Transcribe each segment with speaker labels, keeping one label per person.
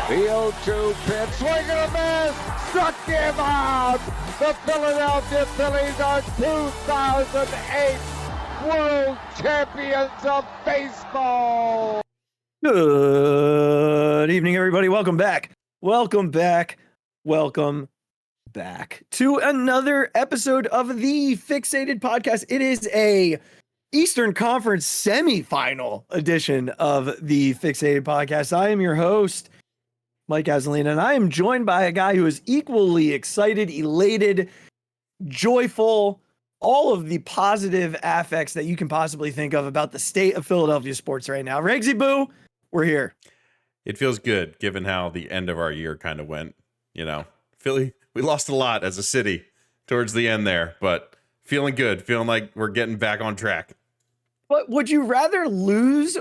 Speaker 1: The 0-2 pitch, swing and a miss, struck him out. The Philadelphia Phillies are 2008 World Champions of Baseball.
Speaker 2: Good evening, everybody. Welcome back. Welcome back to another episode of the Phixated podcast. It is a Eastern Conference Semifinal edition of the Phixated podcast. I am your host, Mike Azalina, and I am joined by a guy who is equally excited, elated, joyful, all of the positive affects that you can possibly think of about the state of Philadelphia sports right now. Regzy Boo, we're here.
Speaker 3: It feels good given how the end of our year kind of went. You know, Philly, we lost a lot as a city towards the end there, but feeling good, feeling like we're getting back on track.
Speaker 2: But would you rather lose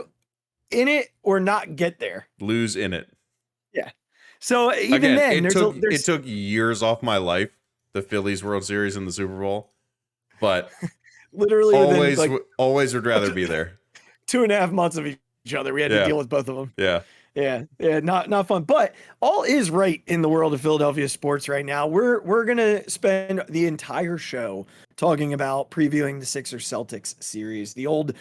Speaker 2: in it or not get there?
Speaker 3: Lose in it.
Speaker 2: Yeah. So even
Speaker 3: again,
Speaker 2: then,
Speaker 3: it took years off my life, the Phillies World Series and the Super Bowl, but
Speaker 2: literally
Speaker 3: always would rather be there.
Speaker 2: 2.5 months of each other. We had to deal with both of them. Yeah, not fun. But all is right in the world of Philadelphia sports right now. We're gonna spend the entire show talking about previewing the Sixers Celtics series. The old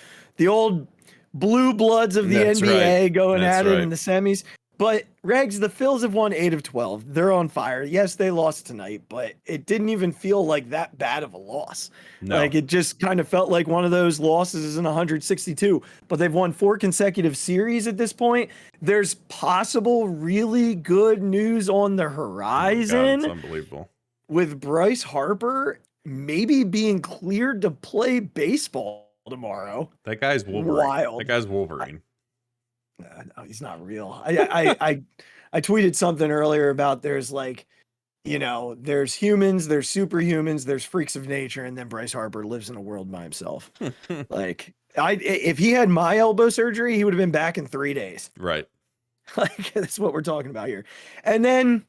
Speaker 2: blue bloods of the NBA going at it in the semis. But Regs, the Phils have won 8 of 12. They're on fire. Yes, they lost tonight, but it didn't even feel like that bad of a loss.
Speaker 3: No.
Speaker 2: Like it just kind of felt like one of those losses in 162. But they've won 4 consecutive series at this point. There's possible really good news on the horizon.
Speaker 3: God, it's unbelievable.
Speaker 2: With Bryce Harper maybe being cleared to play baseball tomorrow.
Speaker 3: That guy's Wolverine.
Speaker 2: Wild.
Speaker 3: That guy's Wolverine.
Speaker 2: No, he's not real. I tweeted something earlier about there's there's humans, there's superhumans, there's freaks of nature, and then Bryce Harper lives in a world by himself. If he had my elbow surgery, he would have been back in 3 days.
Speaker 3: Right.
Speaker 2: That's what we're talking about here. And then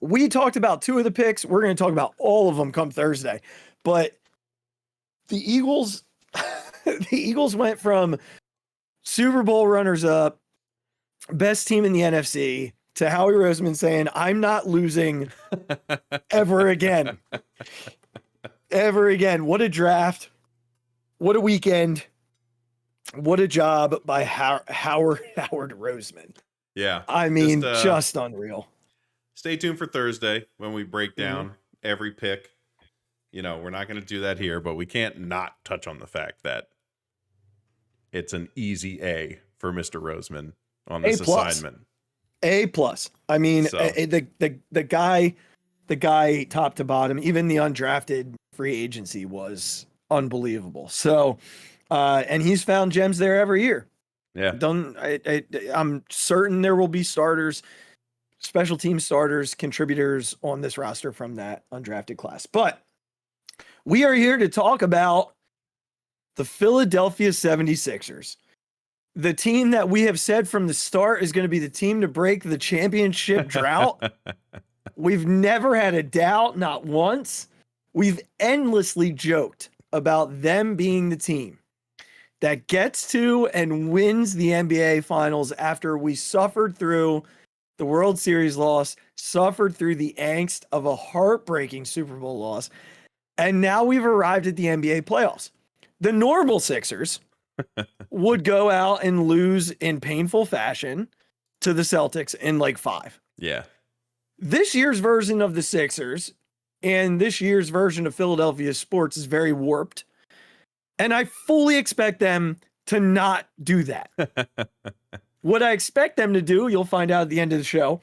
Speaker 2: we talked about 2 of the picks. We're going to talk about all of them come Thursday. But the Eagles, went from Super Bowl runners-up, best team in the NFC, to Howie Roseman saying, I'm not losing ever again. Ever again. What a draft. What a weekend. What a job by Howard Roseman.
Speaker 3: Yeah.
Speaker 2: I mean, just unreal.
Speaker 3: Stay tuned for Thursday when we break down every pick. You know, we're not going to do that here, but we can't not touch on the fact that it's an easy A for Mr. Roseman on this assignment.
Speaker 2: A+. I mean, the guy top to bottom, even the undrafted free agency was unbelievable. So, and he's found gems there every year.
Speaker 3: Yeah.
Speaker 2: I'm certain there will be starters, special team starters, contributors on this roster from that undrafted class. But we are here to talk about the Philadelphia 76ers, the team that we have said from the start is going to be the team to break the championship drought. We've never had a doubt, not once. We've endlessly joked about them being the team that gets to and wins the NBA Finals after we suffered through the World Series loss, suffered through the angst of a heartbreaking Super Bowl loss, and now we've arrived at the NBA playoffs. The normal Sixers would go out and lose in painful fashion to the Celtics in like 5.
Speaker 3: Yeah.
Speaker 2: This year's version of the Sixers and this year's version of Philadelphia sports is very warped. And I fully expect them to not do that. What I expect them to do, you'll find out at the end of the show.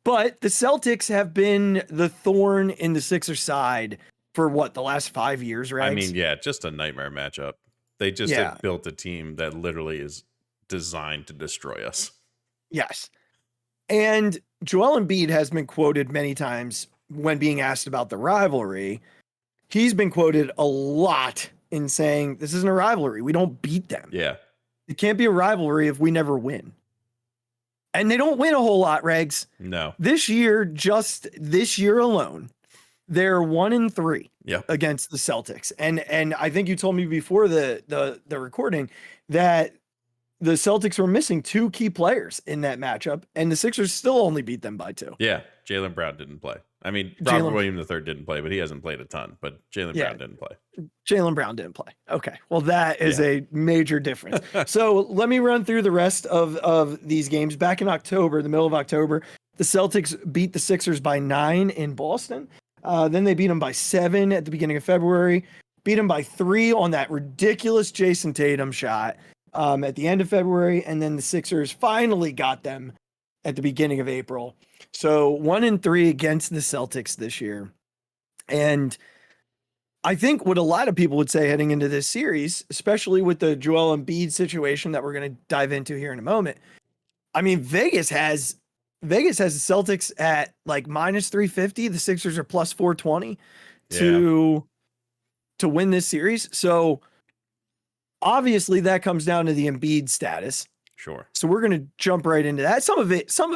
Speaker 2: But the Celtics have been the thorn in the Sixers side for the last 5 years, right?
Speaker 3: I mean, yeah, just a nightmare matchup. They just have built a team that literally is designed to destroy us.
Speaker 2: Yes. And Joel Embiid has been quoted many times when being asked about the rivalry. He's been quoted a lot in saying, this isn't a rivalry. We don't beat them.
Speaker 3: Yeah.
Speaker 2: It can't be a rivalry if we never win. And they don't win a whole lot, Regs.
Speaker 3: No.
Speaker 2: This year, just this year alone, they're 1-3 against the Celtics. And I think you told me before the recording that the Celtics were missing 2 key players in that matchup, and the Sixers still only beat them by 2.
Speaker 3: Yeah, Jaylen Brown didn't play. I mean, Robert
Speaker 2: Jaylen,
Speaker 3: Williams III didn't play, but he hasn't played a ton. But Jaylen
Speaker 2: yeah,
Speaker 3: Brown didn't play.
Speaker 2: Jaylen Brown didn't play. Okay, well that is
Speaker 3: Yeah.
Speaker 2: a major difference. So let me run through the rest of these games. Back in October, the middle of October, the Celtics beat the Sixers by 9 in Boston. Then they beat them by 7 at the beginning of February. Beat them by 3 on that ridiculous Jason Tatum shot at the end of February, and then the Sixers finally got them at the beginning of April. So 1-3 against the Celtics this year. And I think what a lot of people would say heading into this series, especially with the Joel Embiid situation that we're going to dive into here in a moment. I mean, Vegas has the Celtics at like minus 350. The Sixers are plus 420 to win this series. So obviously that comes down to the Embiid status.
Speaker 3: Sure.
Speaker 2: So we're going to jump right into that. Some of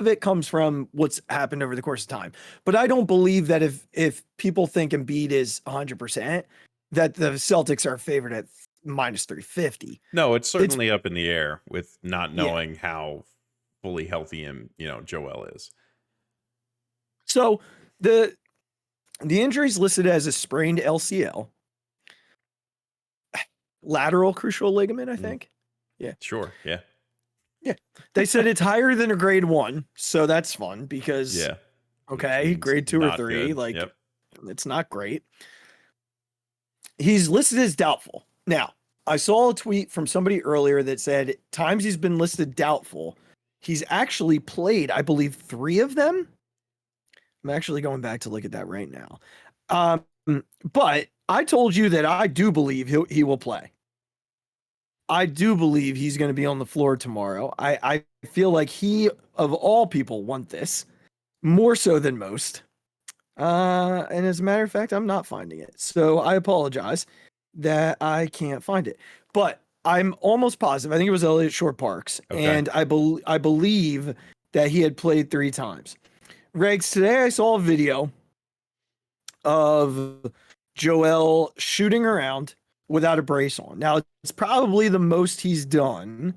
Speaker 2: it comes from what's happened over the course of time. But I don't believe that if people think Embiid is 100%, that the Celtics are favored at minus 350.
Speaker 3: No, it's certainly up in the air with not knowing how fully healthy Joel is.
Speaker 2: So the injury's listed as a sprained LCL. Lateral crucial ligament, I think. Yeah.
Speaker 3: Sure. Yeah.
Speaker 2: Yeah. They said it's higher than a grade 1, so that's fun because okay, grade 2 or 3, good. Like it's not great. He's listed as doubtful. Now, I saw a tweet from somebody earlier that said times he's been listed doubtful, he's actually played, I believe, 3 of them. I'm actually going back to look at that right now. But I told you that I do believe he will play. I do believe he's going to be on the floor tomorrow. I feel like he, of all people, want this more so than most. And as a matter of fact, I'm not finding it. So I apologize that I can't find it. But I'm almost positive. I think it was Elliott Short Parks. Okay. And I believe that he had played 3 times. Regz, today I saw a video of Joel shooting around without a brace on. Now, it's probably the most he's done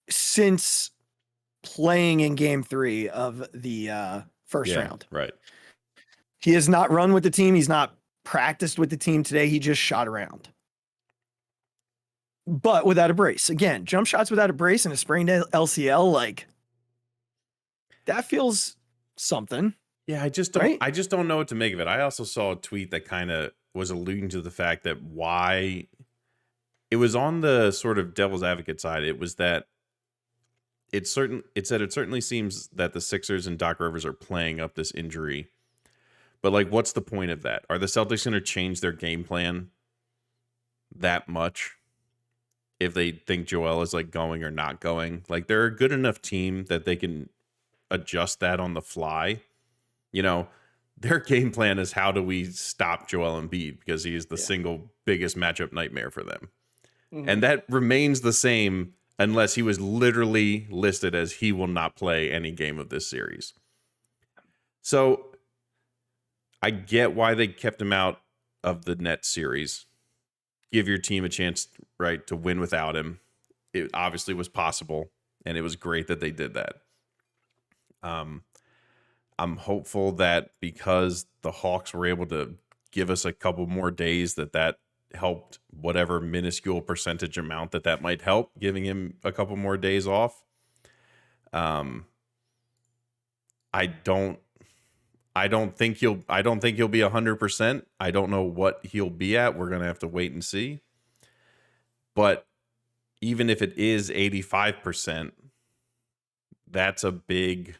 Speaker 2: since playing in game 3 of the first round.
Speaker 3: Right.
Speaker 2: He has not run with the team. He's not practiced with the team today. He just shot around. But without a brace. Again, jump shots without a brace and a sprained LCL, like, that feels something.
Speaker 3: Yeah, I just don't know what to make of it. I also saw a tweet that kind of was alluding to the fact that why it was on the sort of devil's advocate side. It was that it certainly seems that the Sixers and Doc Rivers are playing up this injury. But like, what's the point of that? Are the Celtics going to change their game plan that much if they think Joel is like going or not going? Like, they're a good enough team that they can adjust that on the fly. Their game plan is how do we stop Joel Embiid because he is the single biggest matchup nightmare for them. Mm-hmm. And that remains the same unless he was literally listed as he will not play any game of this series. So I get why they kept him out of the Nets series. Give your team a chance, right, to win without him. It obviously was possible, and it was great that they did that. I'm hopeful that because the Hawks were able to give us a couple more days, that helped whatever minuscule percentage amount that might help, giving him a couple more days off. I don't think he'll be 100%. I don't know what he'll be at. We're going to have to wait and see. But even if it is 85%, that's a big,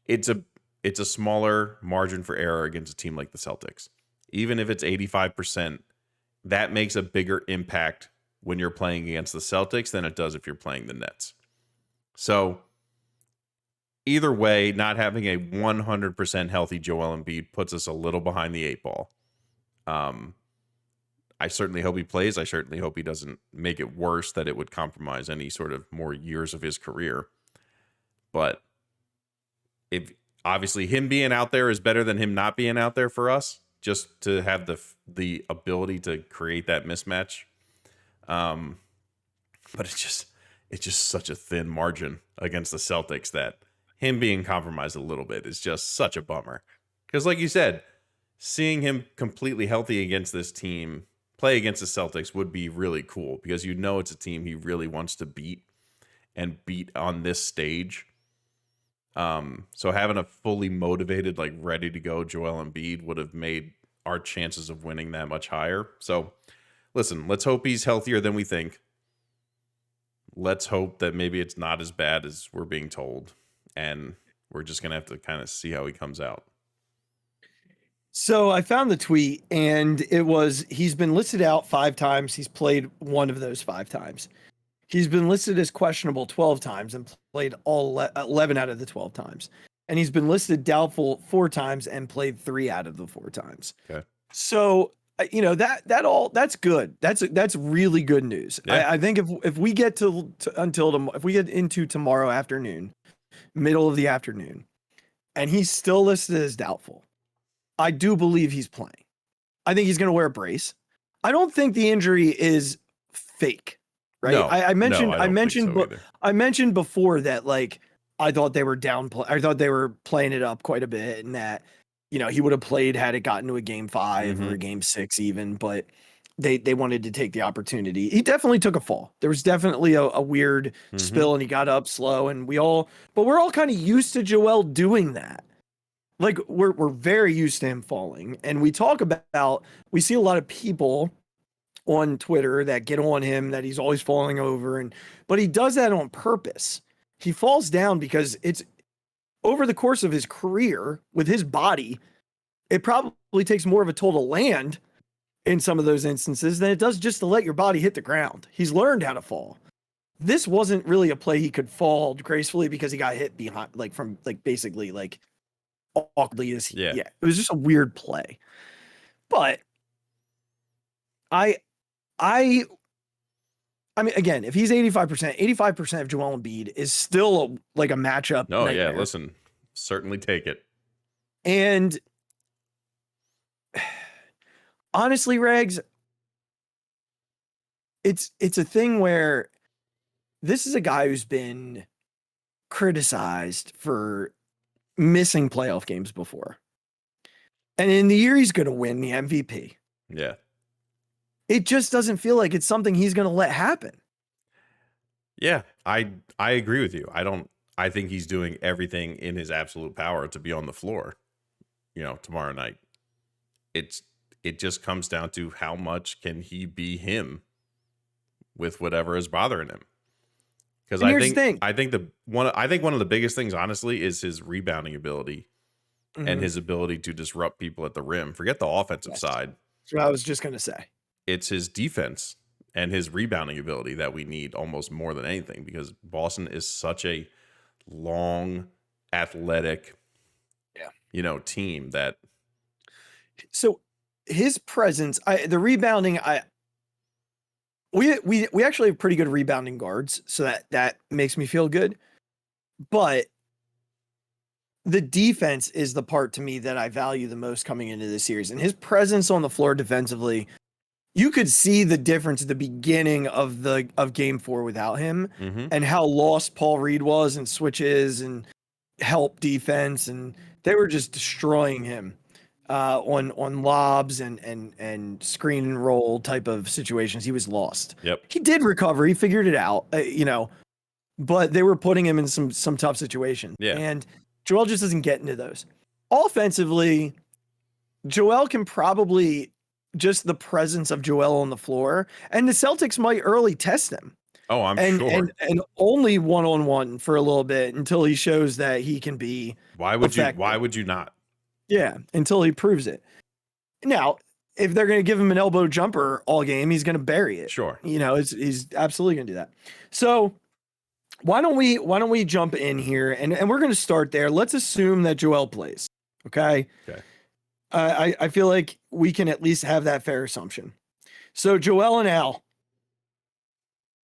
Speaker 3: it's a smaller margin for error against a team like the Celtics. Even if it's 85%, that makes a bigger impact when you're playing against the Celtics than it does if you're playing the Nets. So either way, not having a 100% healthy Joel Embiid puts us a little behind the 8 ball. I certainly hope he plays. I certainly hope he doesn't make it worse, that it would compromise any sort of more years of his career. But if obviously him being out there is better than him not being out there for us, just to have the ability to create that mismatch. But it's just such a thin margin against the Celtics that him being compromised a little bit is just such a bummer. Because like you said, seeing him completely healthy against this team, play against the Celtics would be really cool because you know it's a team he really wants to beat and beat on this stage. So having a fully motivated, like ready to go Joel Embiid would have made our chances of winning that much higher. So listen, let's hope he's healthier than we think. Let's hope that maybe it's not as bad as we're being told. And we're just going to have to kind of see how he comes out.
Speaker 2: So I found the tweet, and he's been listed out 5 times. He's played one of those 5 times. He's been listed as questionable 12 times and played all 11 out of the 12 times. And he's been listed doubtful 4 times and played 3 out of the 4 times.
Speaker 3: Okay.
Speaker 2: So, that's good. That's really good news.
Speaker 3: Yeah.
Speaker 2: I think if we get if we get into tomorrow afternoon, middle of the afternoon, and he's still listed as doubtful, I do believe he's playing. I think he's going to wear a brace. I don't think the injury is fake, right?
Speaker 3: No,
Speaker 2: I mentioned I mentioned before that like I thought they were I thought they were playing it up quite a bit, and that he would have played had it gotten to a game 5 or a game 6 even, but they wanted to take the opportunity. He definitely took a fall. There was definitely a weird spill, and he got up slow, and we're all kind of used to Joel doing that. Like we're very used to him falling, and we see a lot of people on Twitter that get on him that he's always falling over, but he does that on purpose. He falls down because it's over the course of his career with his body. It probably takes more of a toll to land in some of those instances than it does just to let your body hit the ground. He's learned how to fall. This wasn't really a play he could fall gracefully because he got hit behind, basically awkwardly it was just a weird play. But I mean, again, if he's 85% of Joel Embiid is still a matchup.
Speaker 3: No,
Speaker 2: nightmare.
Speaker 3: yeah, listen, certainly take it.
Speaker 2: And honestly, Regz, it's a thing where this is a guy who's been criticized for missing playoff games before. And in the year he's going to win the MVP.
Speaker 3: Yeah.
Speaker 2: It just doesn't feel like it's something he's going to let happen.
Speaker 3: Yeah, I agree with you. I think he's doing everything in his absolute power to be on the floor, tomorrow night. It just comes down to how much can he be him with whatever is bothering him. Because I think one of the biggest things, honestly, is his rebounding ability and his ability to disrupt people at the rim. Forget the offensive side.
Speaker 2: That's what I was just going to say.
Speaker 3: It's his defense and his rebounding ability that we need almost more than anything, because Boston is such a long, athletic, team that.
Speaker 2: So his presence, the rebounding, we actually have pretty good rebounding guards, so that makes me feel good. But the defense is the part to me that I value the most coming into this series, and his presence on the floor defensively. You could see the difference at the beginning of game 4 without him, and how lost Paul Reed was in switches and help defense, and they were just destroying him on lobs and screen and roll type of situations. He was lost.
Speaker 3: Yep.
Speaker 2: He did recover. He figured it out, but they were putting him in some tough situations.
Speaker 3: Yeah.
Speaker 2: And Joel just doesn't get into those. Offensively, Joel can probably just the presence of Joel on the floor, and the Celtics might early test him.
Speaker 3: Oh, I'm sure.
Speaker 2: And only one-on-one for a little bit until he shows that he can be.
Speaker 3: Why would
Speaker 2: effective.
Speaker 3: you not?
Speaker 2: Yeah, until he proves it. Now, if they're going to give him an elbow jumper all game, he's going to bury it.
Speaker 3: Sure.
Speaker 2: He's absolutely going to do that. So why don't we jump in here and we're going to start there. Let's assume that Joel plays. Okay.
Speaker 3: Okay.
Speaker 2: I feel like we can at least have that fair assumption. So Joel and Al,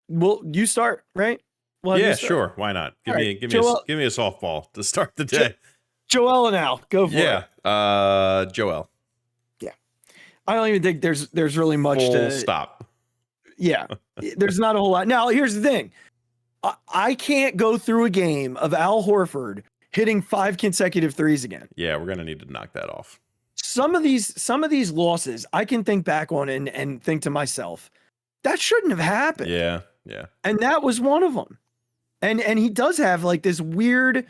Speaker 2: you start, right?
Speaker 3: Yeah, sure. Why not? Give me a softball to start the day.
Speaker 2: Joel and Al, go for it.
Speaker 3: Yeah. Joel.
Speaker 2: Yeah. I don't even think there's really much
Speaker 3: Full stop.
Speaker 2: Yeah. There's not a whole lot. Now, here's the thing. I can't go through a game of Al Horford hitting 5 consecutive threes again.
Speaker 3: Yeah, we're gonna need to knock that off.
Speaker 2: Some of these losses, I can think back on and think to myself, that shouldn't have happened.
Speaker 3: Yeah.
Speaker 2: And that was one of them. And he does have like this weird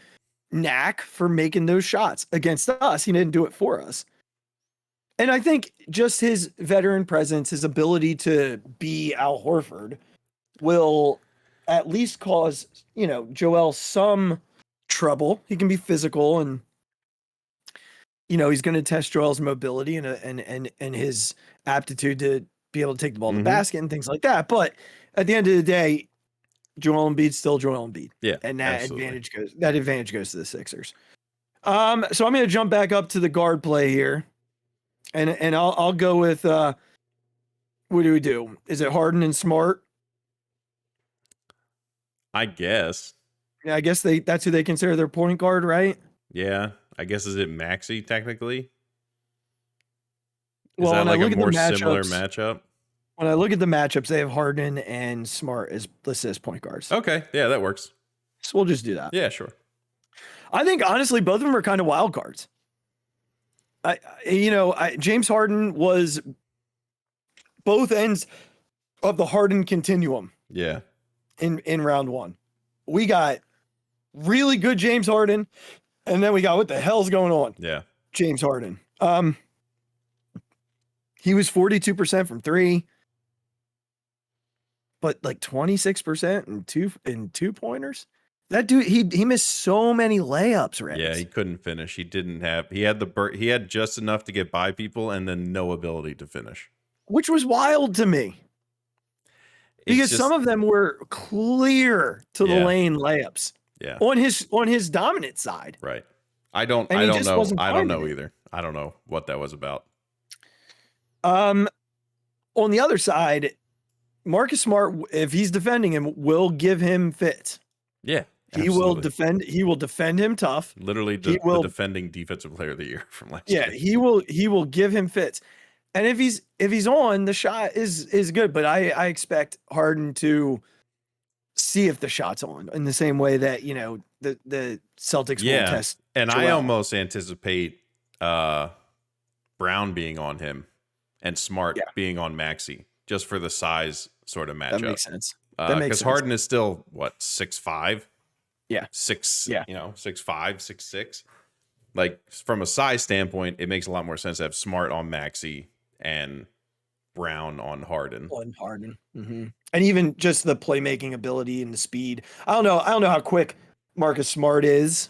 Speaker 2: knack for making those shots against us. He didn't do it for us. And I think just his veteran presence, his ability to be Al Horford will at least cause, Joel some trouble. He can be physical and, he's going to test Joel's mobility and his aptitude to be able to take the ball to the basket and things like that. But at the end of the day, Joel Embiid's still Joel Embiid.
Speaker 3: Yeah.
Speaker 2: And that advantage goes to the Sixers. So I'm going to jump back up to the guard play here. And I'll go with what do we do? Is it Harden and Smart?
Speaker 3: I guess.
Speaker 2: Yeah, I guess that's who they consider their point guard, right?
Speaker 3: Yeah. I guess is it Maxey technically? Is
Speaker 2: Well,
Speaker 3: that like
Speaker 2: when I
Speaker 3: a
Speaker 2: look
Speaker 3: more
Speaker 2: at the
Speaker 3: similar
Speaker 2: matchups-
Speaker 3: matchup?
Speaker 2: When I look at the matchups, they have Harden and Smart as listed as point guards.
Speaker 3: Okay. Yeah, that works.
Speaker 2: So we'll just do that.
Speaker 3: Yeah, sure.
Speaker 2: I think honestly, both of them are kind of wild cards. James Harden was both ends of the Harden continuum
Speaker 3: Yeah.
Speaker 2: in round one. We got really good James Harden, and then we got what the hell's going on?
Speaker 3: Yeah.
Speaker 2: James Harden. He was 42% from 3, but like 26% in two pointers. That dude, he missed so many layups, Regz.
Speaker 3: Yeah, he couldn't finish. He had just enough to get by people and then no ability to finish.
Speaker 2: Which was wild to me. Because some of them were clear to the lane layups.
Speaker 3: Yeah.
Speaker 2: On his dominant side.
Speaker 3: Right. I don't know. I don't know either. I don't know what that was about.
Speaker 2: On the other side, Marcus Smart, if he's defending him, will give him fits.
Speaker 3: Yeah.
Speaker 2: He will defend him tough.
Speaker 3: Literally the defending defensive player of the year from last year.
Speaker 2: Yeah, he will give him fits. And if he's on, the shot is good, but I expect Harden to see if the shot's on in the same way that, the Celtics will test.
Speaker 3: And
Speaker 2: Joel.
Speaker 3: I almost anticipate Brown being on him and Smart being on Maxey just for the size sort of matchup.
Speaker 2: That makes sense.
Speaker 3: Because Harden is still 6'5"?
Speaker 2: Yeah.
Speaker 3: 6'5", 6'6". Like from a size standpoint, it makes a lot more sense to have Smart on Maxey and Brown on Harden.
Speaker 2: Mm-hmm. And even just the playmaking ability and the speed. I don't know how quick Marcus Smart is.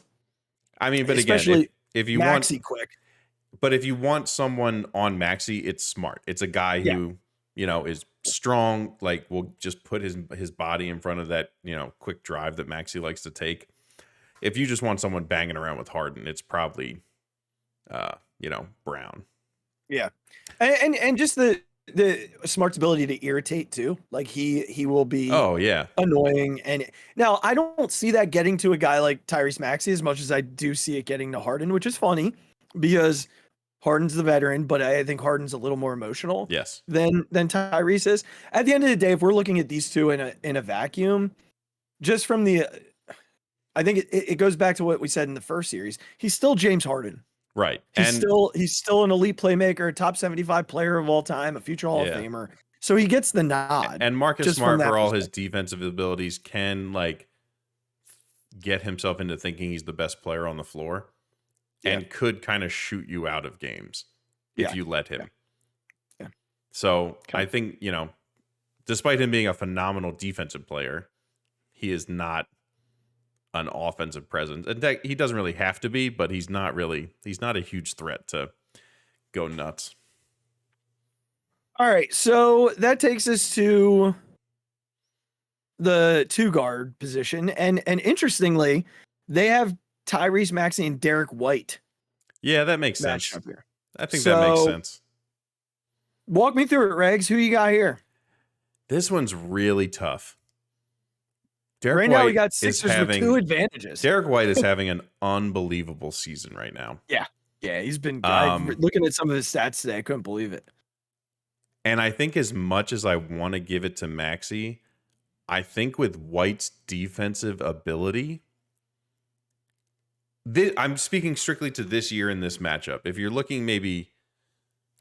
Speaker 3: I mean, but
Speaker 2: especially
Speaker 3: again, if you
Speaker 2: Maxey
Speaker 3: want
Speaker 2: quick.
Speaker 3: But if you want someone on Maxey, it's Smart. It's a guy who, is strong, like will just put his body in front of that, quick drive that Maxey likes to take. If you just want someone banging around with Harden, it's probably Brown. Yeah.
Speaker 2: And just the Smart's ability to irritate too. Like he will be annoying. And now I don't see that getting to a guy like Tyrese Maxey as much as I do see it getting to Harden, which is funny because Harden's the veteran, but I think Harden's a little more emotional than Tyrese is. At the end of the day, if we're looking at these two in a vacuum, just from I think it goes back to what we said in the first series. He's still James Harden.
Speaker 3: Right.
Speaker 2: He's still an elite playmaker, top 75 player of all time, a future Hall of Famer. So he gets the nod.
Speaker 3: And Marcus Smart, for all his defensive abilities, can get himself into thinking he's the best player on the floor and could kind of shoot you out of games if you let him.
Speaker 2: Yeah.
Speaker 3: So I think, despite him being a phenomenal defensive player, he is not an offensive presence. In fact, he doesn't really have to be, but he's not a huge threat to go nuts.
Speaker 2: All right. So that takes us to the 2 guard position. And interestingly, they have Tyrese Maxey and Derek White.
Speaker 3: Yeah, that makes sense.
Speaker 2: Here.
Speaker 3: I think that makes sense.
Speaker 2: Walk me through it, Regz. Who you got here?
Speaker 3: This one's really tough.
Speaker 2: Right now, we got Sixers with 2 advantages.
Speaker 3: Derek White is having an unbelievable season right now.
Speaker 2: Yeah, he's been good. Looking at some of his stats today, I couldn't believe it.
Speaker 3: And I think as much as I want to give it to Maxey, I think with White's defensive ability, I'm speaking strictly to this year in this matchup. If you're looking maybe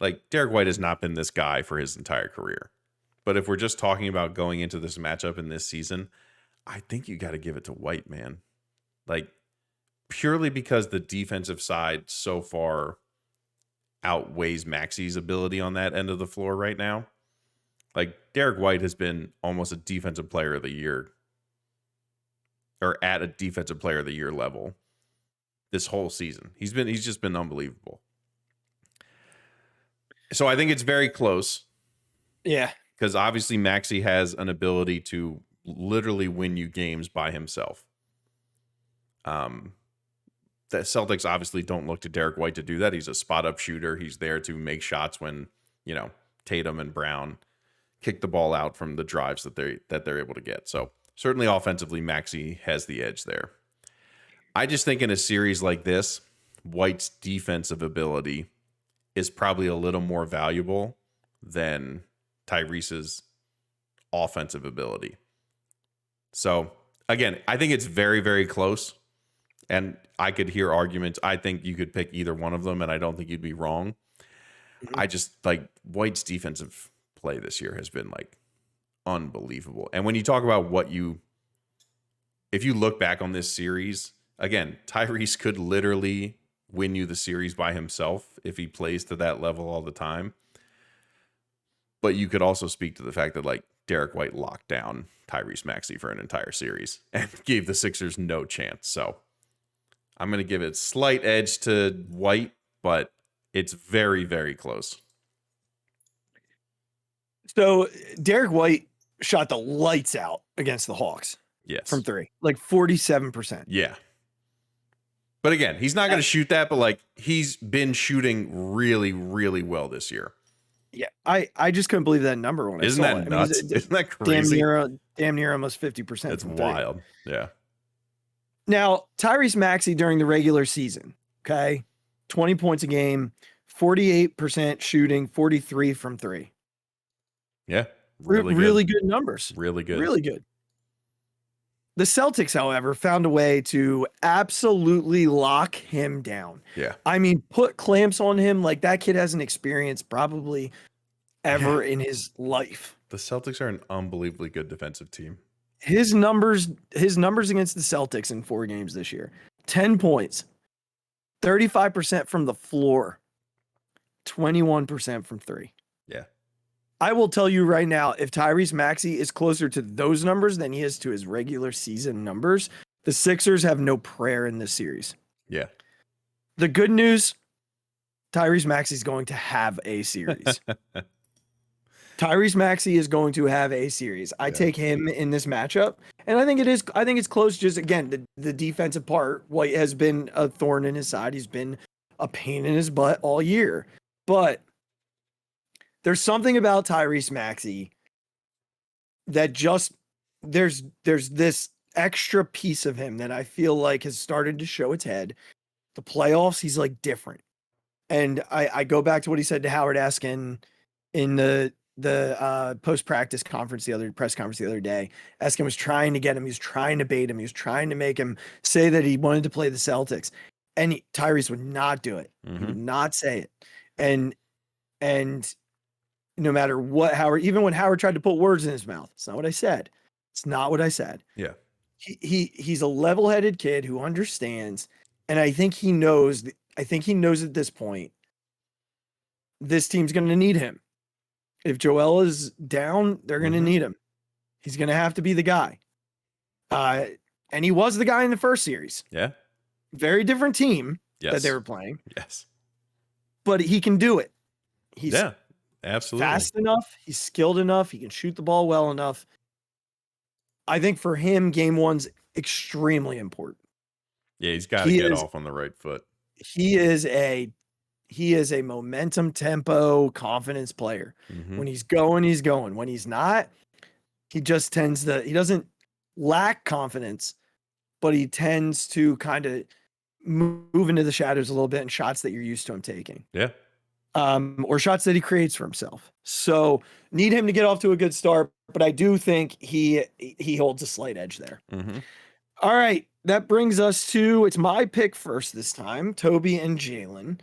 Speaker 3: like Derek White has not been this guy for his entire career. But if we're just talking about going into this matchup in this season, I think you got to give it to White, man. Like purely because the defensive side so far outweighs Maxey's ability on that end of the floor right now. Like Derek White has been almost a defensive player of the year or at a defensive player of the year level this whole season. He's just been unbelievable. So I think it's very close.
Speaker 2: Yeah.
Speaker 3: Because obviously Maxey has an ability to literally win you games by himself. The Celtics obviously don't look to Derek White to do that. He's a spot up shooter. He's there to make shots when, Tatum and Brown kick the ball out from the drives that they're able to get. So certainly offensively, Maxey has the edge there. I just think in a series like this, White's defensive ability is probably a little more valuable than Tyrese's offensive ability. So again, I think it's very, very close. And I could hear arguments. I think you could pick either one of them, and I don't think you'd be wrong. I just like White's defensive play this year has been like unbelievable. And when you talk about if you look back on this series, again, Tyrese could literally win you the series by himself if he plays to that level all the time. But you could also speak to the fact that like Derek White locked down Tyrese Maxey for an entire series and gave the Sixers no chance. So I'm going to give it slight edge to White, but it's very, very close.
Speaker 2: So Derek White shot the lights out against the Hawks.
Speaker 3: Yes.
Speaker 2: From three, like 47%.
Speaker 3: Yeah. But again, he's not going to shoot that, but like he's been shooting really, really well this year.
Speaker 2: Yeah. I just couldn't believe that number when I saw it.
Speaker 3: Isn't that nuts? Isn't that crazy?
Speaker 2: Damn near almost 50%.
Speaker 3: That's wild. Yeah.
Speaker 2: Now, Tyrese Maxey during the regular season, okay, 20 points a game, 48% shooting, 43 from three.
Speaker 3: Yeah.
Speaker 2: Really good numbers.
Speaker 3: Really good.
Speaker 2: Really good. The Celtics, however, found a way to absolutely lock him down.
Speaker 3: Yeah.
Speaker 2: I mean, put clamps on him like that kid hasn't experienced probably ever in his life.
Speaker 3: The Celtics are an unbelievably good defensive team.
Speaker 2: His numbers against the Celtics in 4 games this year: 10 points, 35% from the floor, 21% from three.
Speaker 3: Yeah.
Speaker 2: I will tell you right now, if Tyrese Maxey is closer to those numbers than he is to his regular season numbers, the Sixers have no prayer in this series.
Speaker 3: Yeah.
Speaker 2: The good news, Tyrese Maxey is going to have a series. Tyrese Maxey is going to have a series. I take him in this matchup, and I think it's close. Just again, the defensive part, White has been a thorn in his side. He's been a pain in his butt all year, but there's something about Tyrese Maxey that just there's this extra piece of him that I feel like has started to show its head. The playoffs, he's like different. And I go back to what he said to Howard Eskin in the post-practice conference, press conference the other day. Eskin was trying to get him. He was trying to bait him. He was trying to make him say that he wanted to play the Celtics. And Tyrese would not do it.
Speaker 3: Mm-hmm.
Speaker 2: He would not say it. And no matter what Howard, even when Howard tried to put words in his mouth, it's not what I said. It's not what I said.
Speaker 3: Yeah.
Speaker 2: He's a level-headed kid who understands. And I think he knows at this point, this team's going to need him. If Joel is down, they're going to need him. He's going to have to be the guy. And he was the guy in the first series.
Speaker 3: Yeah.
Speaker 2: Very different team that they were playing.
Speaker 3: Yes.
Speaker 2: But he can do it. He's
Speaker 3: absolutely
Speaker 2: fast enough. He's skilled enough. He can shoot the ball well enough. I think for him, game one's extremely important.
Speaker 3: Yeah, he's got to get off on the right foot.
Speaker 2: He is a momentum, tempo, confidence player.
Speaker 3: Mm-hmm.
Speaker 2: When he's going, he's going. When he's not, he doesn't lack confidence, but he tends to kind of move into the shadows a little bit in shots that you're used to him taking.
Speaker 3: Yeah.
Speaker 2: or shots that he creates for himself. So need him to get off to a good start, but I do think he holds a slight edge there.
Speaker 3: Mm-hmm.
Speaker 2: All right, that brings us to, it's my pick first this time, Toby and Jalen.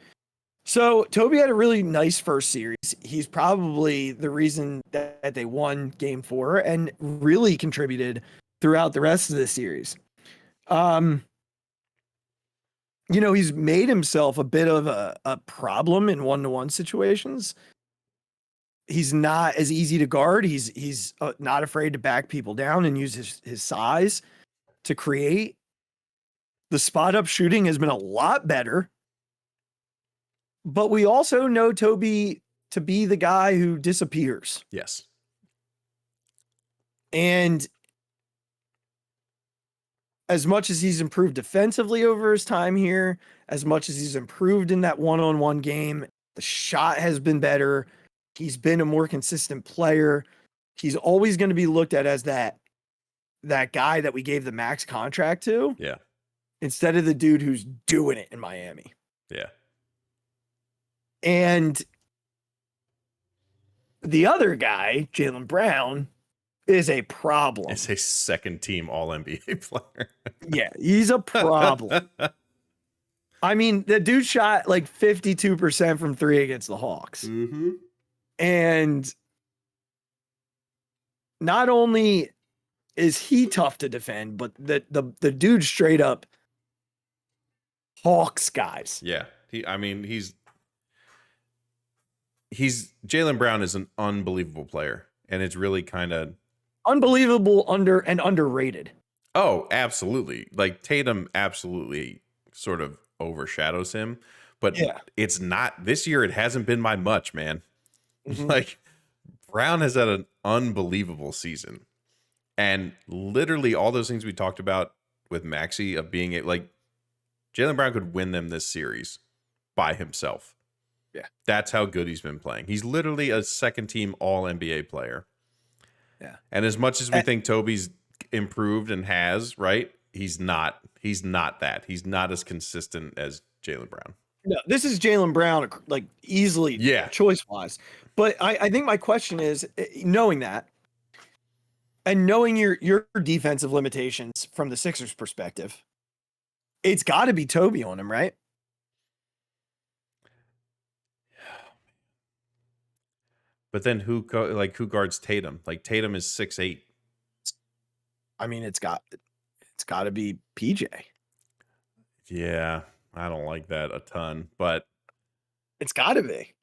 Speaker 2: So Toby had a really nice first series. He's probably the reason that they won game 4 and really contributed throughout the rest of the series. He's made himself a bit of a problem in one-to-one situations. He's not as easy to guard. He's not afraid to back people down and use his size to create. The spot up shooting has been a lot better. But we also know Toby to be the guy who disappears.
Speaker 3: Yes.
Speaker 2: And as much as he's improved defensively over his time here, as much as he's improved in that one-on-one game, the shot has been better. He's been a more consistent player. He's always going to be looked at as that guy that we gave the max contract to.
Speaker 3: Yeah.
Speaker 2: Instead of the dude who's doing it in Miami.
Speaker 3: Yeah.
Speaker 2: And the other guy, Jaylen Brown, is a problem.
Speaker 3: It's a second team all NBA player.
Speaker 2: Yeah, he's a problem. I mean, the dude shot like 52% from 3 against the Hawks.
Speaker 3: Mm-hmm.
Speaker 2: And not only is he tough to defend, but the dude straight up Hawks guys.
Speaker 3: Yeah. He's Jaylen Brown is an unbelievable player, and it's really kind of
Speaker 2: unbelievable underrated.
Speaker 3: Oh, absolutely. Like Tatum absolutely sort of overshadows him, but it's not this year. It hasn't been by much, man. Mm-hmm. Like Brown has had an unbelievable season, and literally all those things we talked about with Maxey of being like Jaylen Brown could win them this series by himself.
Speaker 2: Yeah.
Speaker 3: That's how good he's been playing. He's literally a second team all NBA player.
Speaker 2: Yeah.
Speaker 3: And as much as we think Toby's improved and has, right? He's not that. He's not as consistent as Jaylen Brown.
Speaker 2: No, this is Jaylen Brown, like easily choice wise. But I think my question is, knowing that and knowing your defensive limitations from the Sixers perspective, it's got to be Toby on him, right?
Speaker 3: But then who guards Tatum? Like Tatum is 6'8".
Speaker 2: I mean, it's got to be PJ.
Speaker 3: Yeah, I don't like that a ton, but
Speaker 2: it's got to be.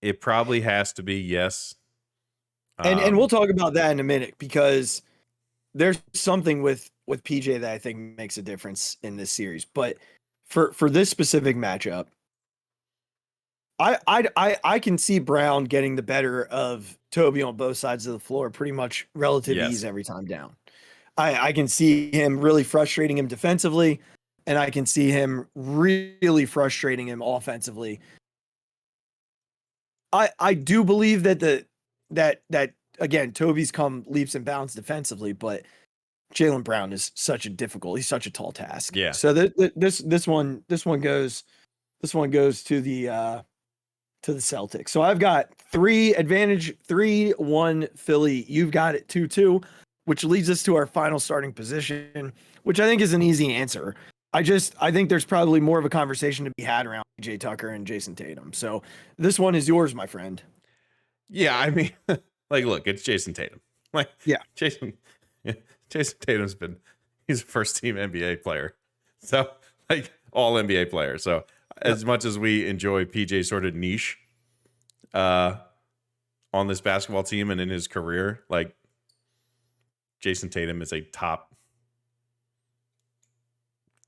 Speaker 3: It probably has to be, yes.
Speaker 2: And we'll talk about that in a minute because there's something with PJ that I think makes a difference in this series. But for this specific matchup, I can see Brown getting the better of Toby on both sides of the floor, pretty much relative ease every time down. I can see him really frustrating him defensively, and I can see him really frustrating him offensively. I do believe that that again, Toby's come leaps and bounds defensively, but Jaylen Brown is he's such a tall task.
Speaker 3: Yeah.
Speaker 2: So this one goes to the Celtics. So I've got 3-1 Philly. You've got it 2-2, which leads us to our final starting position, which I think is an easy answer. I think there's probably more of a conversation to be had around PJ Tucker and Jason Tatum. So this one is yours, my friend.
Speaker 3: Yeah, I mean, like, look, it's Jason Tatum. Like,
Speaker 2: yeah,
Speaker 3: Jason Tatum's he's a first team NBA player. So, like, all NBA player. So, as much as we enjoy PJ's sort of niche on this basketball team and in his career, like, Jason Tatum is a top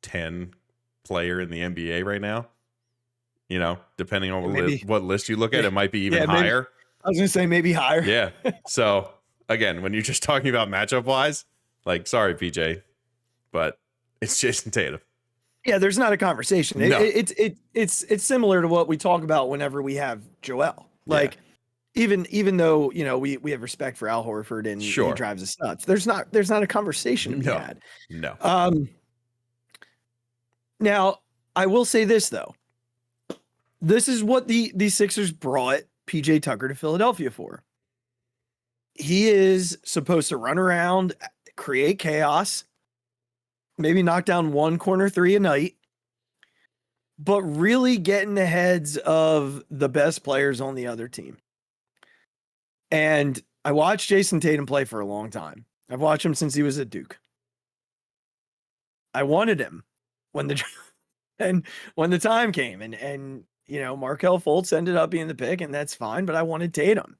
Speaker 3: 10 player in the NBA right now. You know, depending on what list you look at, it might be even higher.
Speaker 2: I was going to say maybe higher.
Speaker 3: Yeah. So, again, when you're just talking about matchup wise, like, sorry, PJ, but it's Jason Tatum.
Speaker 2: Yeah, there's not a conversation.
Speaker 3: No.
Speaker 2: It's similar to what we talk about whenever we have Joel. Like, even though, you know, we have respect for Al Horford and he drives us nuts, there's not a conversation to be had.
Speaker 3: No.
Speaker 2: Now, I will say this though. This is what the Sixers brought PJ Tucker to Philadelphia for. He is supposed to run around, create chaos, maybe knock down one corner three a night, but really get in the heads of the best players on the other team. And I watched Jason Tatum play for a long time. I've watched him since he was at Duke. I wanted him when the time came, and Markelle Fultz ended up being the pick, and that's fine, but I wanted Tatum.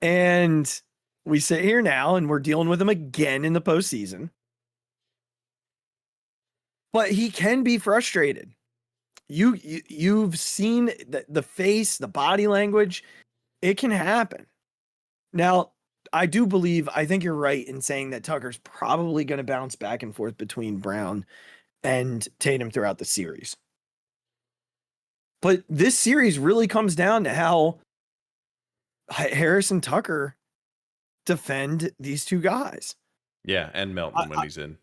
Speaker 2: And we sit here now and we're dealing with him again in the postseason. But he can be frustrated. You've seen the face, the body language. It can happen. Now, I think you're right in saying that Tucker's probably going to bounce back and forth between Brown and Tatum throughout the series. But this series really comes down to how Harris and Tucker defend these two guys.
Speaker 3: Yeah, and Melton when he's in.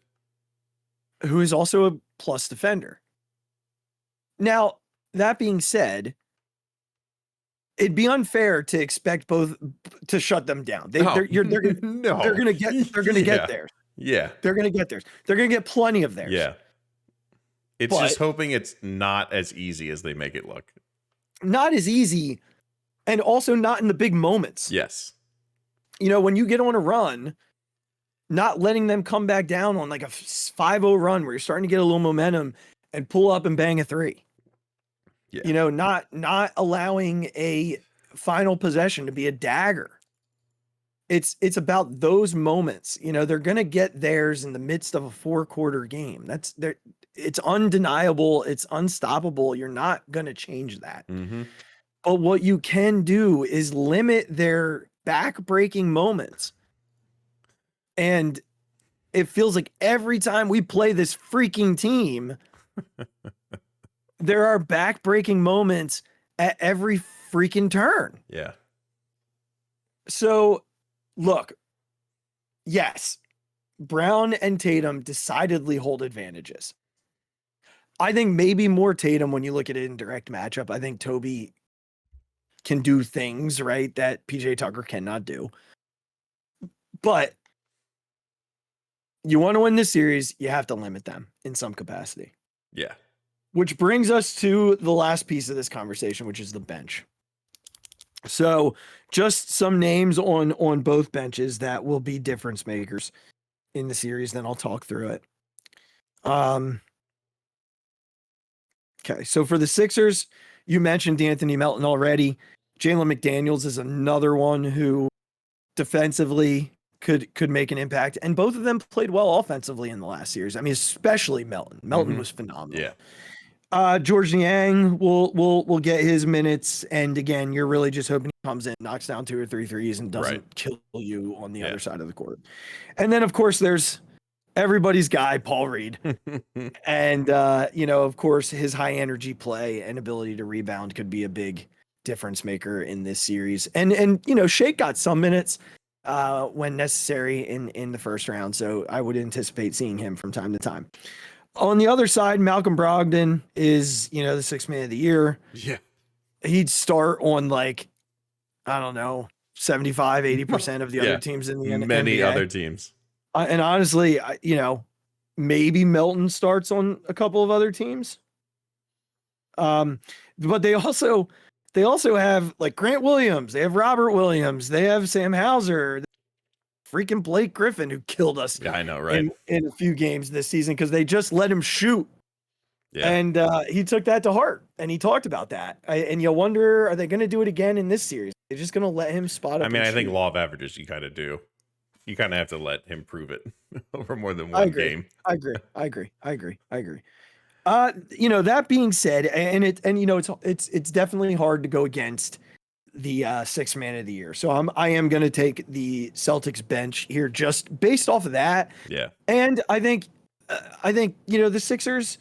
Speaker 2: Who is also a plus defender. Now, that being said, it'd be unfair to expect both to shut them down. They're going to get theirs.
Speaker 3: Yeah.
Speaker 2: They're going to get theirs. They're going to get plenty of theirs.
Speaker 3: Yeah. It's just hoping it's not as easy as they make it look. Not
Speaker 2: as easy, and also not in the big moments.
Speaker 3: Yes.
Speaker 2: When you get on a run, not letting them come back down on like a 5-0 run where you're starting to get a little momentum and pull up and bang a three. Yeah. Not allowing a final possession to be a dagger. It's about those moments. They're going to get theirs in the midst of a 4-quarter game. It's undeniable. It's unstoppable. You're not going to change that.
Speaker 3: Mm-hmm.
Speaker 2: But what you can do is limit their back-breaking moments. And it feels like every time we play this freaking team, there are back-breaking moments at every freaking turn.
Speaker 3: Yeah.
Speaker 2: So, look, yes, Brown and Tatum decidedly hold advantages. I think maybe more Tatum when you look at it in direct matchup. I think Toby can do things, right, that PJ Tucker cannot do. But you want to win this series, you have to limit them in some capacity.
Speaker 3: Yeah.
Speaker 2: Which brings us to the last piece of this conversation, which is the bench. So just some names on both benches that will be difference makers in the series. Then I'll talk through it. Okay. So for the Sixers, you mentioned D'Anthony Melton already. Jalen McDaniels is another one who defensively could make an impact. And both of them played well offensively in the last series. I mean, especially Melton. Melton was phenomenal.
Speaker 3: Yeah.
Speaker 2: George Niang will get his minutes, and again, you're really just hoping he comes in, knocks down 2 or 3 threes, and doesn't kill you on the other side of the court. And then, of course, there's everybody's guy, Paul Reed, and of course, his high energy play and ability to rebound could be a big difference maker in this series. And Shake got some minutes when necessary in the first round, so I would anticipate seeing him from time to time. On the other side, Malcolm Brogdon is, the 6th man of the year.
Speaker 3: Yeah.
Speaker 2: He'd start on 75, 80% of the other teams in the NBA.
Speaker 3: Many other teams.
Speaker 2: And honestly, maybe Melton starts on a couple of other teams. But they also have Grant Williams. They have Robert Williams. They have Sam Hauser. Freaking Blake Griffin, who killed us.
Speaker 3: Yeah, I know, right?
Speaker 2: In a few games this season because they just let him shoot.
Speaker 3: Yeah.
Speaker 2: And he took that to heart, and he talked about that. And you wonder, are they going to do it again in this series? They're just going to let him spot up.
Speaker 3: I mean, I
Speaker 2: shoot.
Speaker 3: think law of averages, you kind of do. You kind of have to let him prove it over more than one game.
Speaker 2: I agree. That being said, it's definitely hard to go against the 6th man of the year. So I am going to take the Celtics bench here just based off of that.
Speaker 3: Yeah.
Speaker 2: And I think the Sixers,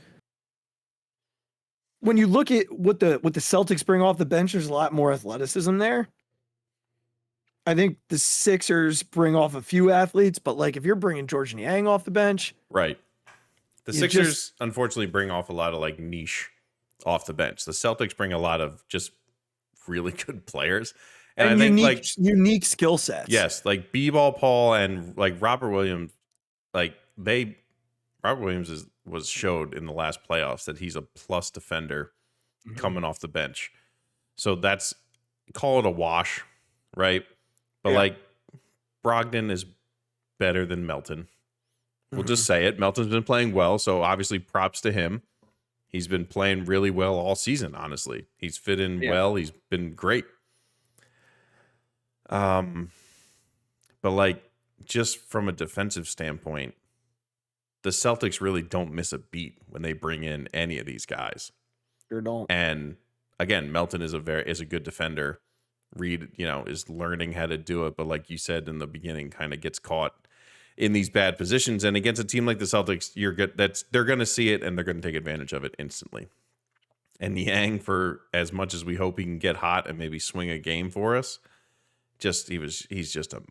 Speaker 2: when you look at what the Celtics bring off the bench, there's a lot more athleticism there. I think the Sixers bring off a few athletes, but if you're bringing George Niang off the bench,
Speaker 3: right. The Sixers unfortunately bring off a lot of niche off the bench. The Celtics bring a lot of just really good players. And
Speaker 2: And
Speaker 3: I think
Speaker 2: unique skill sets.
Speaker 3: yes, like B-ball Paul and like Robert Williams, like Robert Williams was showed in the last playoffs that he's a plus defender coming off the bench. So that's, call it a wash, right? But like Brogdon is better than Melton. We'll just say it. Melton's been playing well, so obviously props to him. He's been playing really well all season, honestly. He's fit in well. He's been great. But like just from a defensive standpoint, the Celtics really don't miss a beat when they bring in any of these guys.
Speaker 2: Sure don't.
Speaker 3: And again, Melton is a good defender. Reed, is learning how to do it, but like you said in the beginning, kind of gets caught in these bad positions. And against a team like the Celtics, they're going to see it and they're going to take advantage of it instantly. And Niang, for as much as we hope he can get hot and maybe swing a game for us, he's just a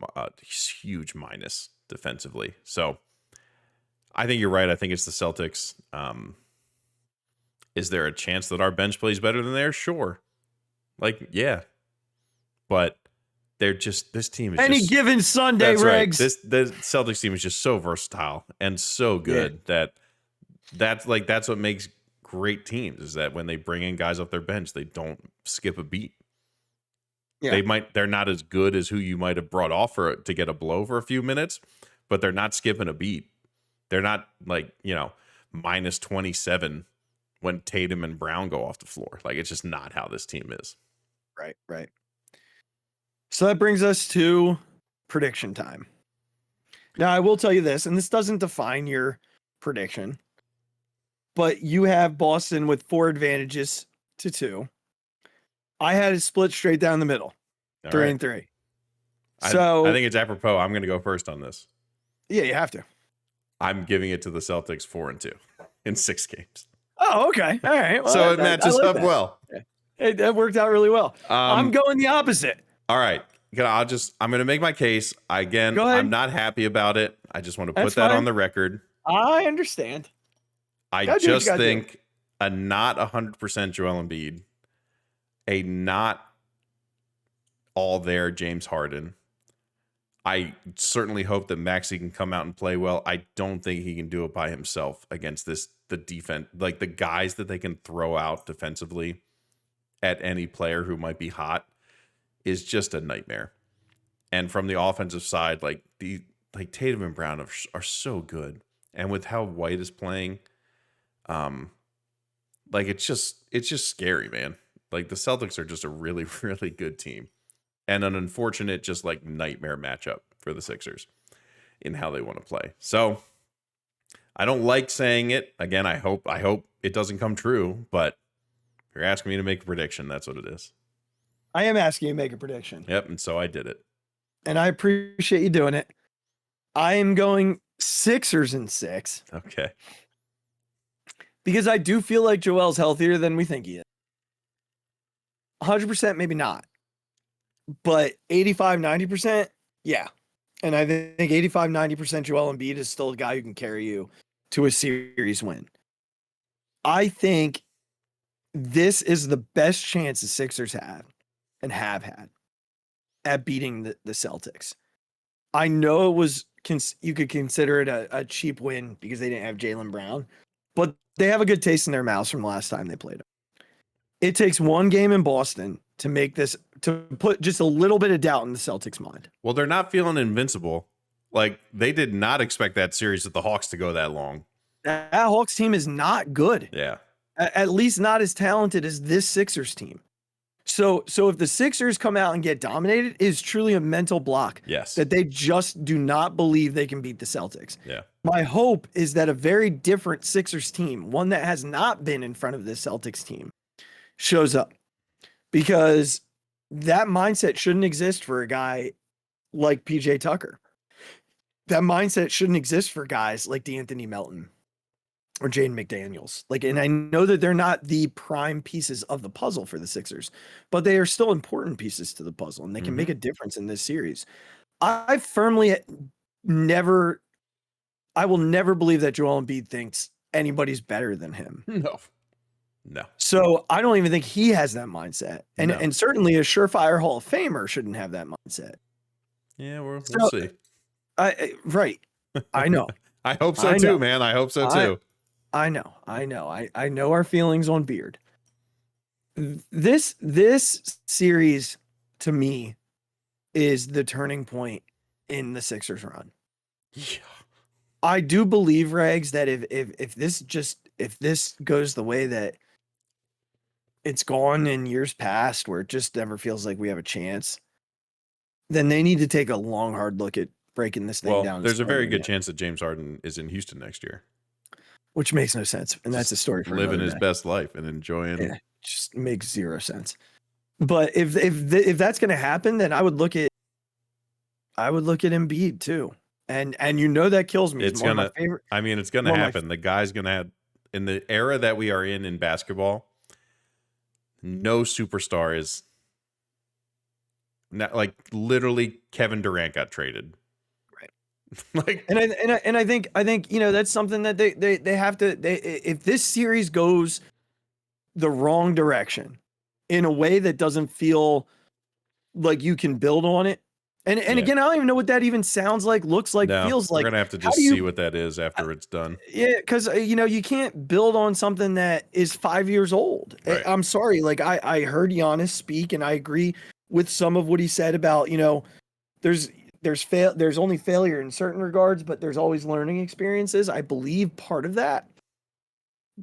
Speaker 3: huge minus defensively. So I think you're right. I think it's the Celtics. Is there a chance that our bench plays better than theirs? Sure. Yeah. But they're just, this team is
Speaker 2: any given Sunday, Regz.
Speaker 3: Right. The Celtics team is just so versatile and so good that's what makes great teams, is that when they bring in guys off their bench, they don't skip a beat. Yeah. They're not as good as who you might have brought off to get a blow for a few minutes, but they're not skipping a beat. They're not minus 27 when Tatum and Brown go off the floor. Like, it's just not how this team is.
Speaker 2: Right. So that brings us to prediction time. Now, I will tell you this, and this doesn't define your prediction, but you have Boston with 4 advantages to 2. I had it split straight down the middle, 3-3. So
Speaker 3: I think it's apropos. I'm going to go first on this.
Speaker 2: Yeah, you have to.
Speaker 3: I'm giving it to the Celtics 4-2 in 6 games.
Speaker 2: Oh, okay. All right. Well,
Speaker 3: so it matches up well.
Speaker 2: Hey, that worked out really well. I'm going the opposite.
Speaker 3: All right. I'm going to make my case. Again, I'm not happy about it. I just want to put that on the record.
Speaker 2: I understand.
Speaker 3: I just think a not 100% Joel Embiid, a not all there James Harden. I certainly hope that Maxey can come out and play well. I don't think he can do it by himself against the defense, like the guys that they can throw out defensively at any player who might be hot is just a nightmare. And from the offensive side, Tatum and Brown are so good. And with how White is playing, it's just scary, man. Like, the Celtics are just a really, really good team. And an unfortunate, just nightmare matchup for the Sixers in how they want to play. So I don't like saying it. Again, I hope it doesn't come true, but if you're asking me to make a prediction, that's what it is.
Speaker 2: I am asking you to make a prediction.
Speaker 3: Yep, and so I did it.
Speaker 2: And I appreciate you doing it. I am going Sixers in 6.
Speaker 3: Okay.
Speaker 2: Because I do feel like Joel's healthier than we think he is. 100%, maybe not. But 85, 90%, yeah. And I think 85, 90% Joel Embiid is still a guy who can carry you to a series win. I think this is the best chance the Sixers have and have had at beating the Celtics. I know it was, you could consider it a cheap win because they didn't have Jaylen Brown, but they have a good taste in their mouths from the last time they played them. It takes one game in Boston to make this, to put just a little bit of doubt in the Celtics' mind.
Speaker 3: Well, they're not feeling invincible. They did not expect that series with the Hawks to go that long.
Speaker 2: That Hawks team is not good.
Speaker 3: Yeah.
Speaker 2: At least not as talented as this Sixers team. So if the Sixers come out and get dominated, it is truly a mental block.
Speaker 3: Yes.
Speaker 2: That they just do not believe they can beat the Celtics.
Speaker 3: Yeah.
Speaker 2: My hope is that a very different Sixers team, one that has not been in front of the Celtics team, shows up. Because that mindset shouldn't exist for a guy like PJ Tucker. That mindset shouldn't exist for guys like DeAnthony Melton or Jaden McDaniels. And I know that they're not the prime pieces of the puzzle for the Sixers, but they are still important pieces to the puzzle, and they can make a difference in this series. I will never believe that Joel Embiid thinks anybody's better than him.
Speaker 3: No.
Speaker 2: So I don't even think he has that mindset. And
Speaker 3: No.
Speaker 2: and certainly a surefire Hall of Famer shouldn't have that mindset.
Speaker 3: Yeah, we'll
Speaker 2: So,
Speaker 3: see.
Speaker 2: Right. I know.
Speaker 3: I hope so
Speaker 2: I
Speaker 3: too,
Speaker 2: know.
Speaker 3: man. I hope so too.
Speaker 2: I know. I know our feelings on Beard. This series to me is the turning point in the Sixers run.
Speaker 3: Yeah.
Speaker 2: I do believe, Regs, that if this goes the way that it's gone in years past, where it just never feels like we have a chance, then they need to take a long, hard look at breaking this thing
Speaker 3: Well,
Speaker 2: down.
Speaker 3: there's a very good
Speaker 2: again,
Speaker 3: chance that James Harden is in Houston next year.
Speaker 2: which makes no sense, and that's a story for
Speaker 3: living
Speaker 2: another
Speaker 3: his
Speaker 2: day.
Speaker 3: best life and enjoying.
Speaker 2: Yeah, just makes zero sense. But if that's going to happen, then I would look at Embiid too, and that kills me.
Speaker 3: It's
Speaker 2: one
Speaker 3: gonna.
Speaker 2: of my favorite.
Speaker 3: I mean, it's gonna happen. The guy's gonna have, in the era that we are in basketball. No superstar is not, like, literally Kevin Durant got traded.
Speaker 2: Right.
Speaker 3: Like,
Speaker 2: and I think that's something that they have to. If this series goes the wrong direction in a way that doesn't feel like you can build on it. And again, I don't even know what that even sounds like, looks like, feels like.
Speaker 3: We're gonna have to just see what that is after it's done.
Speaker 2: Yeah, because you can't build on something that is 5 years old.
Speaker 3: Right.
Speaker 2: I'm sorry, like I heard Giannis speak, and I agree with some of what he said about there's only failure in certain regards, but there's always learning experiences. I believe part of that,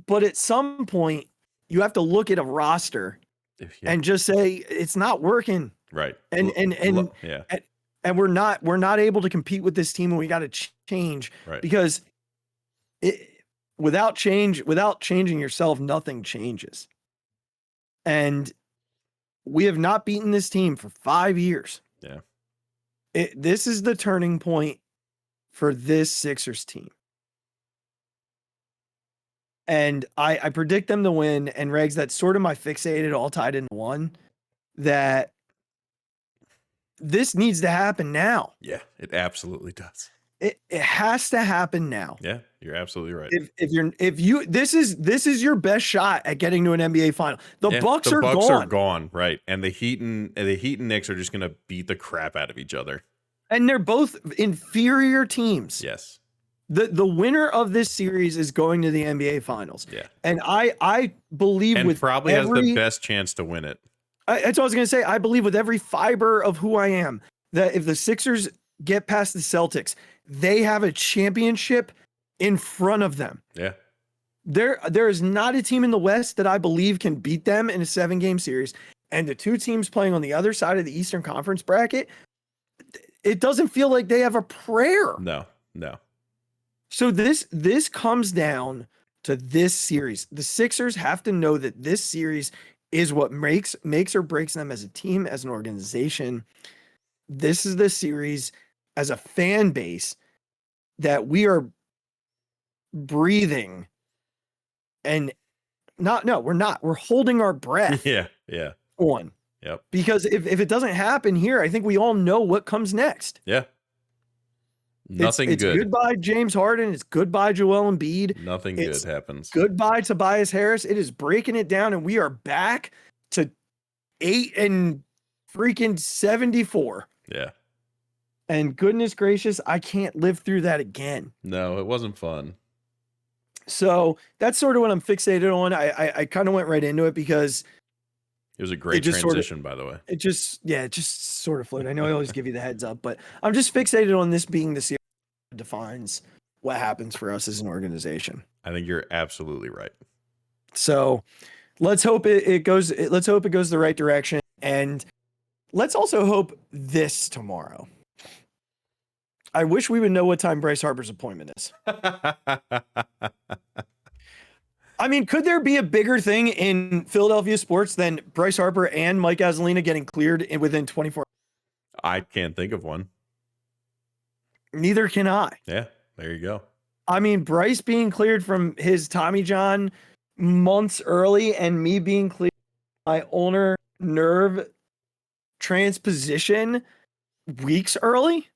Speaker 2: but at some point you have to look at a roster and just say it's not working.
Speaker 3: Right.
Speaker 2: And
Speaker 3: yeah.
Speaker 2: And we're not able to compete with this team, and we got to change.
Speaker 3: Right.
Speaker 2: Because without changing yourself, nothing changes. And we have not beaten this team for 5 years.
Speaker 3: Yeah.
Speaker 2: This is the turning point for this Sixers team. And I predict them to win. And Regs, that's sort of my Phixated, all tied into one, that this needs to happen now.
Speaker 3: Yeah, it absolutely does.
Speaker 2: It has to happen now.
Speaker 3: Yeah, you're absolutely right.
Speaker 2: This is your best shot at getting to an NBA final. The Bucks are
Speaker 3: gone, right? And the Heat and Knicks are just gonna beat the crap out of each other.
Speaker 2: And they're both inferior teams.
Speaker 3: Yes.
Speaker 2: The winner of this series is going to the NBA finals.
Speaker 3: Yeah.
Speaker 2: And I believe
Speaker 3: and
Speaker 2: with
Speaker 3: probably has the best chance to win it.
Speaker 2: That's what I was gonna say. I believe with every fiber of who I am that if the Sixers get past the Celtics, they have a championship in front of them.
Speaker 3: Yeah.
Speaker 2: There is not a team in the West that I believe can beat them in a 7-game series. And the two teams playing on the other side of the Eastern Conference bracket, it doesn't feel like they have a prayer.
Speaker 3: No.
Speaker 2: So this comes down to this series. The Sixers have to know that this series is what makes or breaks them as a team, as an organization. This is the series as a fan base that we are breathing and we're not. We're holding our breath.
Speaker 3: Yeah.
Speaker 2: On.
Speaker 3: Yep.
Speaker 2: Because if it doesn't happen here, I think we all know what comes next.
Speaker 3: Yeah. Nothing
Speaker 2: it's
Speaker 3: good.
Speaker 2: Goodbye James Harden. It's goodbye Joel Embiid.
Speaker 3: Nothing good happens.
Speaker 2: Goodbye Tobias Harris. It is breaking it down, and we are back to 8-74.
Speaker 3: Yeah.
Speaker 2: And goodness gracious, I can't live through that again.
Speaker 3: No, it wasn't fun.
Speaker 2: So that's sort of what I'm fixated on. I kind of went right into it because
Speaker 3: it was a great transition, by the way.
Speaker 2: It just sort of floated. I know I always give you the heads up, but I'm just fixated on this being the series that defines what happens for us as an organization.
Speaker 3: I think you're absolutely right.
Speaker 2: So let's hope it goes the right direction. And let's also hope this tomorrow. I wish we would know what time Bryce Harper's appointment is. I mean, could there be a bigger thing in Philadelphia sports than Bryce Harper and Mike Azzolina getting cleared within 24 hours?
Speaker 3: I can't think of one.
Speaker 2: Neither can I.
Speaker 3: Yeah, there you go.
Speaker 2: I mean, Bryce being cleared from his Tommy John months early and me being cleared my ulnar nerve transposition weeks early.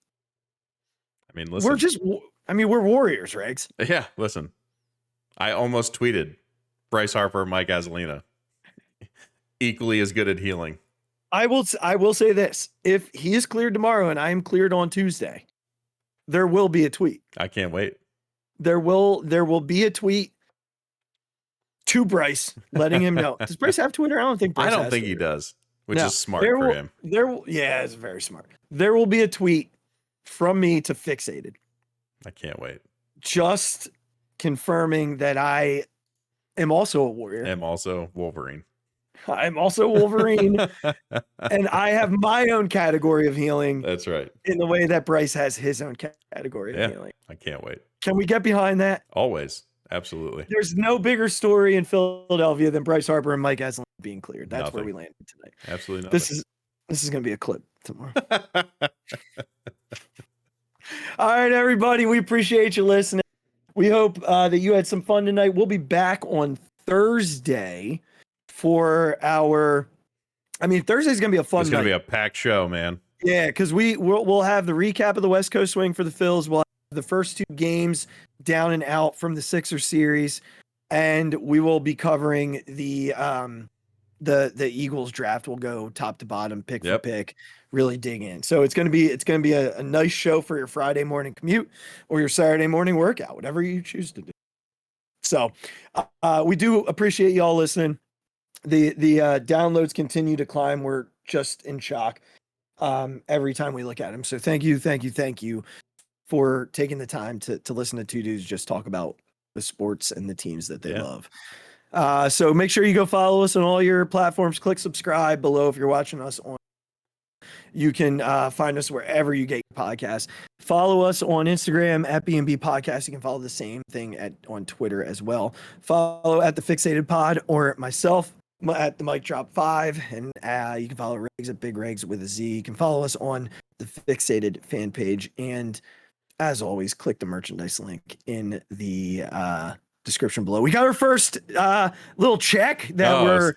Speaker 3: I mean, listen.
Speaker 2: We're warriors, Regs.
Speaker 3: Yeah, listen. I almost tweeted Bryce Harper, Mike Azzalina. Equally as good at healing.
Speaker 2: I will say this. If he is cleared tomorrow and I am cleared on Tuesday, there will be a tweet.
Speaker 3: I can't wait.
Speaker 2: There will be a tweet to Bryce letting him know. Does Bryce have Twitter? I don't think Bryce
Speaker 3: I don't
Speaker 2: has
Speaker 3: think he
Speaker 2: Twitter.
Speaker 3: does, which
Speaker 2: No,
Speaker 3: is smart for him.
Speaker 2: Yeah, it's very smart. There will be a tweet from me to Phixated.
Speaker 3: I can't wait.
Speaker 2: Just confirming that I am also a warrior.
Speaker 3: I'm also Wolverine.
Speaker 2: I'm also Wolverine. And I have my own category of healing.
Speaker 3: That's right.
Speaker 2: In the way that Bryce has his own category of healing.
Speaker 3: I can't wait.
Speaker 2: Can we get behind that?
Speaker 3: Always. Absolutely.
Speaker 2: There's no bigger story in Philadelphia than Bryce Harper and Mike Azzalina being cleared. That's where we landed tonight.
Speaker 3: Absolutely nothing.
Speaker 2: This is going to be a clip tomorrow. All right, everybody. We appreciate you listening. We hope that you had some fun tonight. We'll be back on Thursday for our. I mean, Thursday's going to be a fun night.
Speaker 3: It's going to be a packed show, man.
Speaker 2: Yeah, because we'll have the recap of the West Coast swing for the Phils. We'll have the first two games down and out from the Sixers series, and we will be covering the Eagles draft. We'll go top to bottom, pick for pick, really dig in. So it's gonna be a nice show for your Friday morning commute or your Saturday morning workout, whatever you choose to do. So we do appreciate y'all listening. The downloads continue to climb. We're just in shock every time we look at them. So thank you for taking the time to listen to two dudes just talk about the sports and the teams that they love. So make sure you go follow us on all your platforms. Click subscribe below if you're watching us on. You can find us wherever you get your podcasts. Follow us on Instagram at B&B Podcast. You can follow the same thing on Twitter as well. Follow at the Phixated Pod or myself at the Mic Drop 5, and you can follow Regz at Big Regz with a Z. You can follow us on the Phixated fan page, and as always, click the merchandise link in the description below. We got our first little check that we're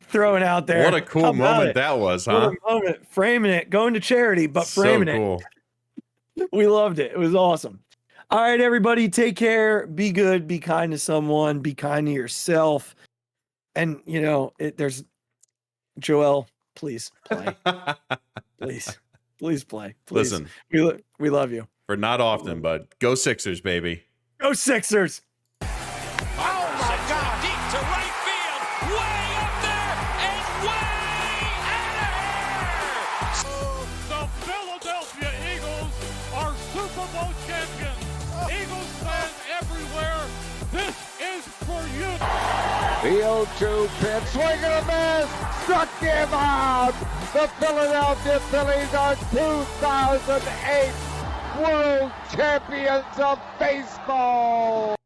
Speaker 2: throwing out there.
Speaker 3: What a cool moment that was, huh?
Speaker 2: What a moment. Framing it, going to charity, but framing
Speaker 3: cool.
Speaker 2: it. We loved it. It was awesome. All right, everybody, take care. Be good. Be kind to someone. Be kind to yourself. And, there's Joel, please play. Please play. Please.
Speaker 3: Listen,
Speaker 2: we love you.
Speaker 3: For not often, but go Sixers, baby.
Speaker 2: Go Sixers.
Speaker 4: Oh my God, deep to right field, way up there and way out of here.
Speaker 5: The Philadelphia Eagles are Super Bowl champions. Eagles fans everywhere, this is for you.
Speaker 1: The 0-2 pitch, swing and a miss, struck him out. The Philadelphia Phillies are 2008 World Champions of Baseball.